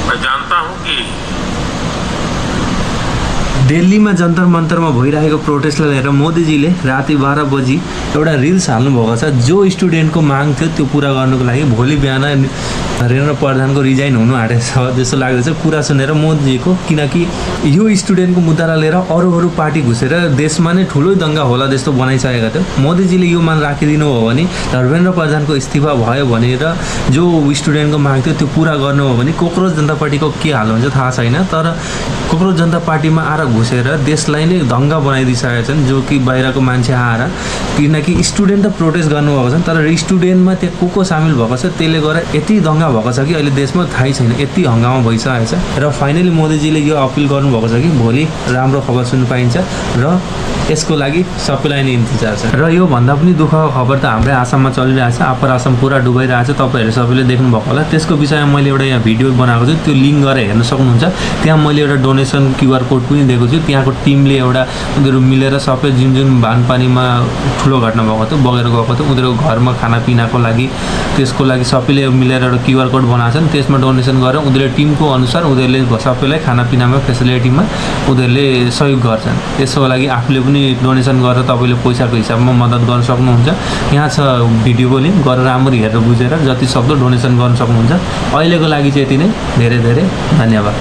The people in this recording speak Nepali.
मैं जानता हूं कि दिल्लीमा जन्तर मन्तरमा भइरहेको प्रोटेस्टलाई लिएर मोदीजीले राति 12 बजी एउटा रिल्स हाल्नुभएको छ। जो स्टुडेन्टको माग थियो त्यो पुरा गर्नुको लागि भोलि बिहान नरेन्द्र प्रधानको रिजाइन हुनु आँटेको छ जस्तो लाग्दैछ कुरा सुनेर मोदीजीको। किनकि यो स्टुडेन्टको मुद्दालाई लिएर अरू पार्टी घुसेर देशमा नै ठुलो दङ्गा होला जस्तो बनाइसकेका थियो। मोदीजीले यो मान राखिदिनु हो भने धर्मेन्द्र प्रधानको इस्तिफा भयो भनेर जो स्टुडेन्टको माग थियो त्यो पुरा गर्नु हो भने कोक्रोच जनता पार्टीको के हाल हुन्छ थाहा छैन। तर कोक्रोच जनता पार्टीमा आएर घुसेर देशलाई नै दङ्गा बनाइदिइसकेका छन्। जो कि बाहिरको मान्छे आएर किनकि स्टुडेन्ट त प्रोटेस्ट गर्नुभएको छ तर स्टुडेन्टमा त्यहाँ को सामेल भएको छ त्यसले गर्दा यति दङ्गा भएको छ कि अहिले देशमा थाहै छैन यति हङ्गामा भइसकेको छ। र फाइनली मोदीजीले यो अपिल गर्नुभएको छ कि भोलि राम्रो खबर सुन्न पाइन्छ र यसको लागि सबैलाई नै इन्तजार छ। र यो भन्दा पनि दुःखको खबर त हाम्रै आसाममा चलिरहेछ। अप्पर आसाम पुरा डुबाइरहेछ। तपाईँहरू सबैले देख्नुभएको होला। त्यसको विषयमा मैले एउटा यहाँ भिडियो बनाएको छु त्यो लिङ्क गरेर हेर्न सक्नुहुन्छ। त्यहाँ मैले एउटा डोनेसन क्युआर कोड पनि दिएको छु। त्यहाँको टिमले एउटा उनीहरू मिलेर सबै जुन बानपानीमा ठुलो घटना भएको थियो बगेर गएको थियो उनीहरूको घरमा खानापिनाको लागि त्यसको लागि सबैले मिलेर एउटा क्युआर कोड बनाएको छन्। त्यसमा डोनेसन गरेर उनीहरूले टिमको अनुसार उनीहरूले सबैलाई खानापिनामा फेसिलिटीमा उनीहरूले सहयोग गर्छन्। त्यसको लागि आफूले पनि डोनेसन गरेर तपाईँले पैसाको हिसाबमा मद्दत गर्न सक्नुहुन्छ। यहाँ छ भिडियोको लिङ्क गरेर राम्ररी हेरेर बुझेर जति सक्दो डोनेसन गर्न सक्नुहुन्छ। अहिलेको लागि चाहिँ यति नै। धेरै धेरै धन्यवाद।